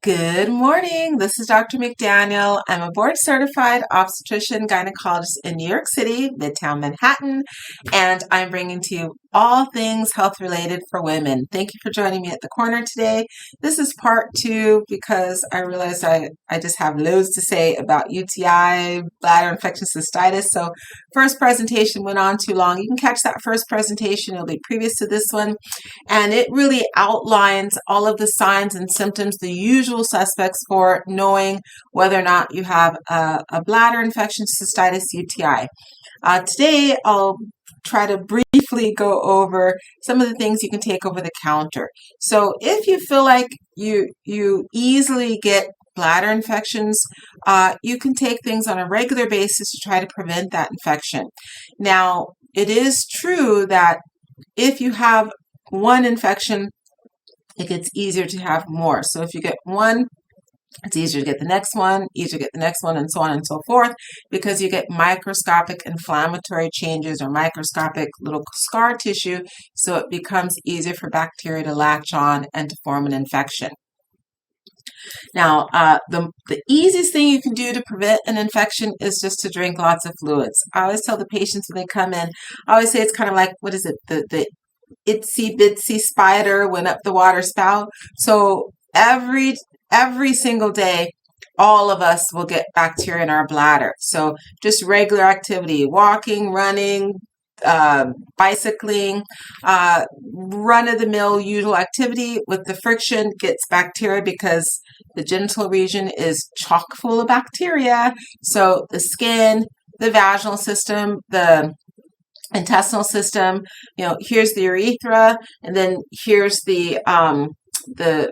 Good morning. This is Dr. McDaniel. I'm a board certified obstetrician gynecologist in New York City, Midtown Manhattan, and I'm bringing to you all things health related for women. Thank you for joining me at the corner today. This is part two because I realized I just have loads to say about UTI, bladder infection, cystitis. So first presentation went on too long. You can catch that first presentation. It'll be previous to this one. And it really outlines all of the signs and symptoms, the usual suspects for knowing whether or not you have a bladder infection, cystitis, UTI. Today, I'll try to briefly go over some of the things you can take over the counter. So if you feel like you easily get bladder infections, you can take things on a regular basis to try to prevent that infection. Now, it is true that if you have one infection, it gets easier to have more. So if you get one, it's easier to get the next one, easier to get the next one, and so on and so forth, because you get microscopic inflammatory changes or microscopic little scar tissue, so it becomes easier for bacteria to latch on and to form an infection. Now, the easiest thing you can do to prevent an infection is just to drink lots of fluids. I always tell the patients when they come in, I always say it's kind of like, what is it, the itsy bitsy spider went up the water spout. So every single day, all of us will get bacteria in our bladder. So just regular activity, walking, running, bicycling, run-of-the-mill usual activity with the friction gets bacteria because the genital region is chock full of bacteria. So the skin, the vaginal system, the intestinal system, here's the urethra, and then here's the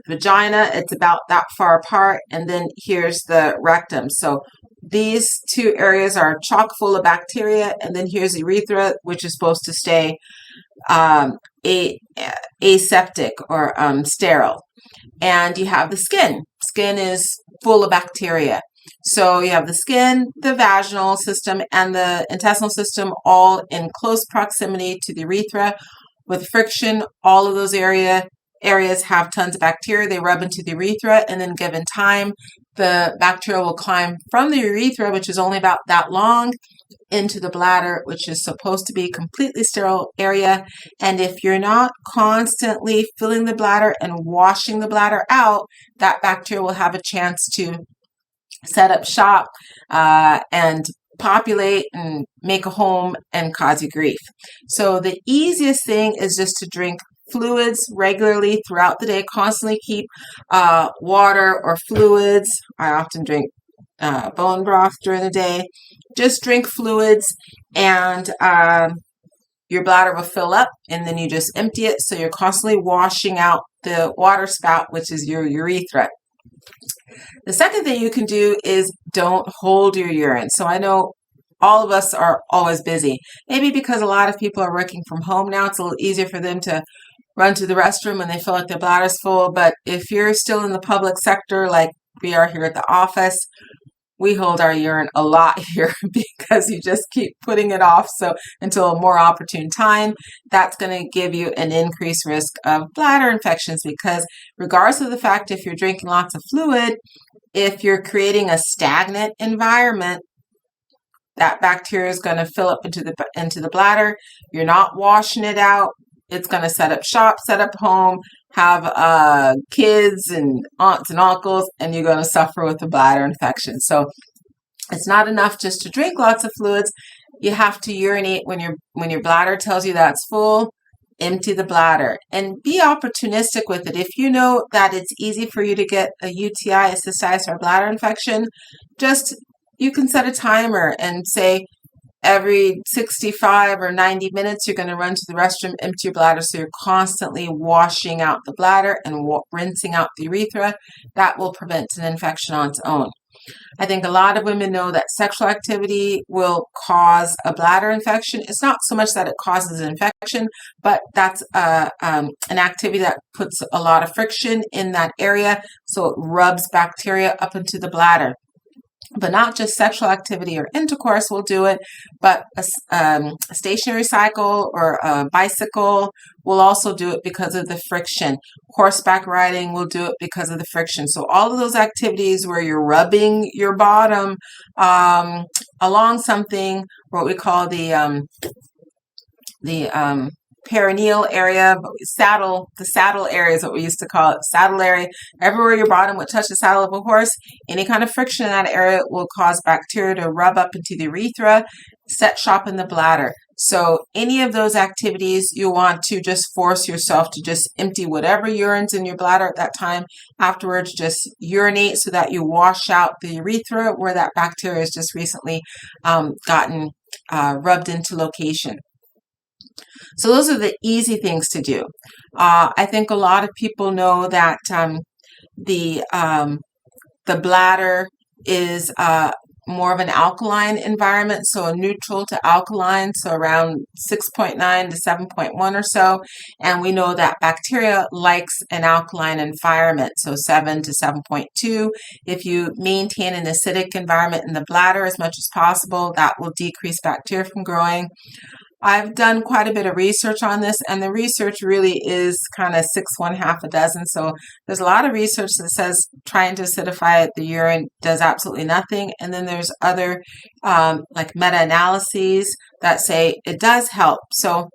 vagina. It's about that far apart, and then here's the rectum. So these two areas are chock full of bacteria, and then here's the urethra, which is supposed to stay aseptic or sterile. And you have the skin. Skin is full of bacteria. So you have the skin, the vaginal system, and the intestinal system all in close proximity to the urethra. With friction, all of those areas have tons of bacteria. They rub into the urethra, and then given time, the bacteria will climb from the urethra, which is only about that long, into the bladder, which is supposed to be a completely sterile area. And if you're not constantly filling the bladder and washing the bladder out, that bacteria will have a chance to set up shop and populate and make a home and cause you grief. So the easiest thing is just to drink fluids regularly throughout the day. Constantly keep water or fluids. I often drink bone broth during the day. Just drink fluids, and your bladder will fill up, and then you just empty it. So you're constantly washing out the water spout, which is your urethra. The second thing you can do is don't hold your urine. So I know all of us are always busy. Maybe because a lot of people are working from home now, it's a little easier for them to run to the restroom when they feel like their bladder's full. But if you're still in the public sector, like we are here at the office, we hold our urine a lot here because you just keep putting it off until a more opportune time. That's going to give you an increased risk of bladder infections, because regardless of the fact if you're drinking lots of fluid, if you're creating a stagnant environment, that bacteria is going to fill up into the bladder. You're not washing it out. It's going to set up shop, set up home, have kids and aunts and uncles, and you're going to suffer with a bladder infection. So it's not enough just to drink lots of fluids. You have to urinate when your bladder tells you that's full. Empty the bladder and be opportunistic with it. If you know that it's easy for you to get a UTI, a cystitis, or a bladder infection, you can set a timer and say, every 65 or 90 minutes, you're going to run to the restroom, empty your bladder, so you're constantly washing out the bladder and rinsing out the urethra. That will prevent an infection on its own. I think a lot of women know that sexual activity will cause a bladder infection. It's not so much that it causes an infection, but that's an activity that puts a lot of friction in that area, so it rubs bacteria up into the bladder. But not just sexual activity or intercourse will do it, but a stationary cycle or a bicycle will also do it because of the friction. Horseback riding will do it because of the friction. So all of those activities where you're rubbing your bottom along something, what we call the perineal area, but the saddle area is what we used to call it, saddle area. Everywhere your bottom would touch the saddle of a horse, any kind of friction in that area will cause bacteria to rub up into the urethra, set shop in the bladder. So any of those activities, you want to just force yourself to just empty whatever urine's in your bladder at that time. Afterwards, just urinate so that you wash out the urethra where that bacteria has just recently gotten rubbed into location. So those are the easy things to do. I think a lot of people know that the bladder is more of an alkaline environment, so neutral to alkaline, so around 6.9 to 7.1 or so. And we know that bacteria likes an alkaline environment, so 7 to 7.2. If you maintain an acidic environment in the bladder as much as possible, that will decrease bacteria from growing. I've done quite a bit of research on this, and the research really is kind of 6, 1, half a dozen. So there's a lot of research that says trying to acidify the urine does absolutely nothing. And then there's other like meta-analyses that say it does help. So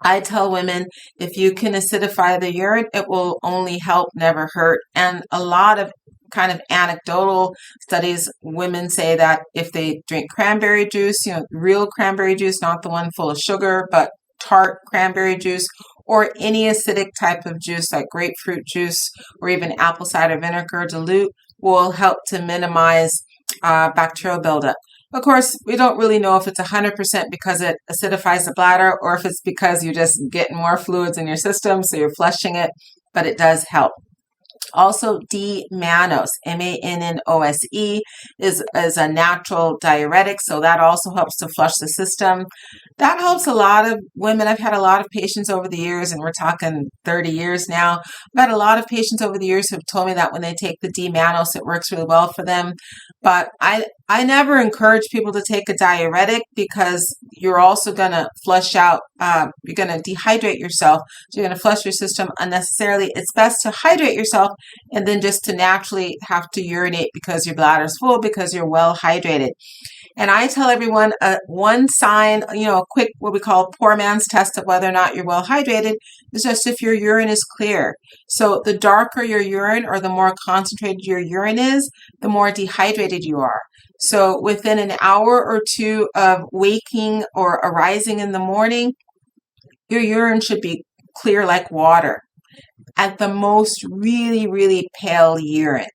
I tell women, if you can acidify the urine, it will only help, never hurt. And a lot of kind of anecdotal studies, women say that if they drink cranberry juice, real cranberry juice, not the one full of sugar, but tart cranberry juice, or any acidic type of juice like grapefruit juice or even apple cider vinegar dilute, will help to minimize bacterial buildup. Of course, we don't really know if it's 100% because it acidifies the bladder or if it's because you're just getting more fluids in your system, so you're flushing it, but it does help. Also, D-mannose, M-A-N-N-O-S-E, is a natural diuretic, so that also helps to flush the system. That helps a lot of women. I've had a lot of patients over the years, and we're talking 30 years now. I've had a lot of patients over the years who have told me that when they take the D-mannose, it works really well for them. But I never encourage people to take a diuretic because you're also going to flush out, you're going to dehydrate yourself. So you're going to flush your system unnecessarily. It's best to hydrate yourself and then just to naturally have to urinate because your bladder is full, because you're well hydrated. And I tell everyone one sign, a quick, what we call poor man's test of whether or not you're well hydrated is just if your urine is clear. So the darker your urine or the more concentrated your urine is, the more dehydrated you are. So within an hour or two of waking or arising in the morning, your urine should be clear like water. At the most, really, really pale urine,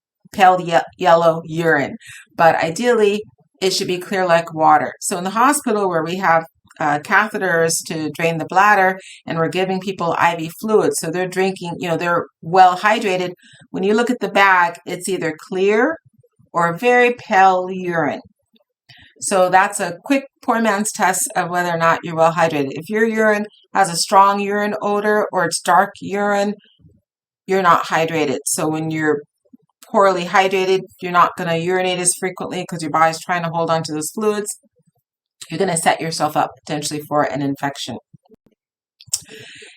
yellow urine. But ideally, it should be clear like water. So in the hospital where we have catheters to drain the bladder and we're giving people IV fluids, so they're drinking, they're well hydrated. When you look at the bag, it's either clear or very pale urine. So that's a quick poor man's test of whether or not you're well hydrated. If your urine has a strong urine odor or it's dark urine, you're not hydrated. So when you're poorly hydrated, you're not going to urinate as frequently because your body's trying to hold on to those fluids. You're going to set yourself up potentially for an infection.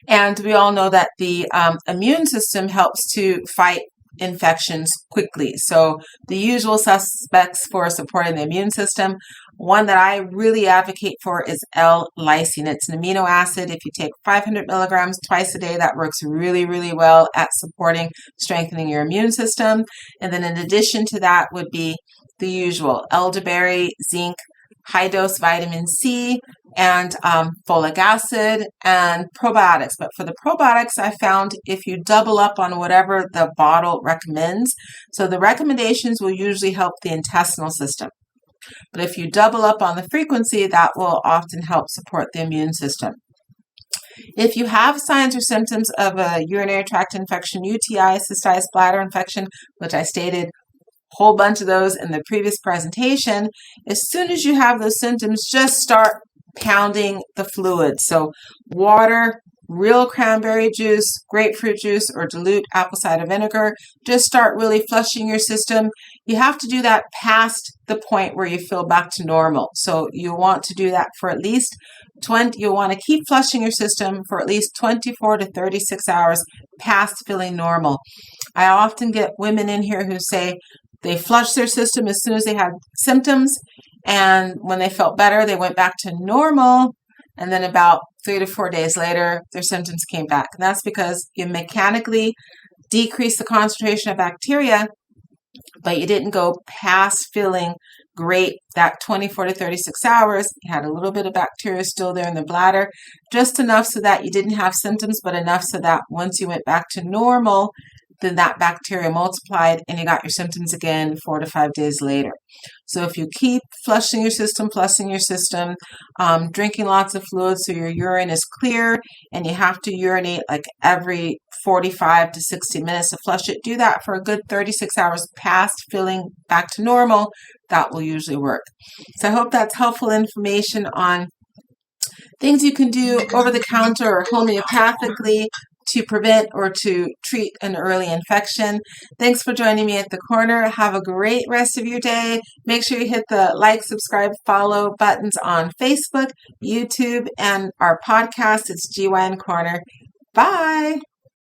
And we all know that the immune system helps to fight infections quickly. So the usual suspects for supporting the immune system, one that I really advocate for is L-lysine. It's an amino acid. If you take 500 milligrams twice a day, that works really, really well at supporting, strengthening your immune system. And then in addition to that would be the usual elderberry, zinc, high dose vitamin C, and folic acid and probiotics. But for the probiotics, I found if you double up on whatever the bottle recommends, so the recommendations will usually help the intestinal system. But if you double up on the frequency, that will often help support the immune system. If you have signs or symptoms of a urinary tract infection, UTI, cystitis, bladder infection, which I stated whole bunch of those in the previous presentation, as soon as you have those symptoms, just start pounding the fluid. So water, real cranberry juice, grapefruit juice, or dilute apple cider vinegar. Just start really flushing your system. You have to do that past the point where you feel back to normal. So you want to do that for at least 20, you want to keep flushing your system for at least 24 to 36 hours past feeling normal. I often get women in here who say they flushed their system as soon as they had symptoms, and when they felt better, they went back to normal, and then about 3 to 4 days later, their symptoms came back. And that's because you mechanically decrease the concentration of bacteria, but you didn't go past feeling great that 24 to 36 hours. You had a little bit of bacteria still there in the bladder, just enough so that you didn't have symptoms, but enough so that once you went back to normal, then that bacteria multiplied and you got your symptoms again 4 to 5 days later. So if you keep flushing your system, drinking lots of fluid so your urine is clear, and you have to urinate like every 45 to 60 minutes to flush it, do that for a good 36 hours past feeling back to normal. That will usually work. So I hope that's helpful information on things you can do over the counter or homeopathically to prevent or to treat an early infection. Thanks for joining me at the corner. Have a great rest of your day. Make sure you hit the like, subscribe, follow buttons on Facebook, YouTube, and our podcast. It's GYN Corner. Bye.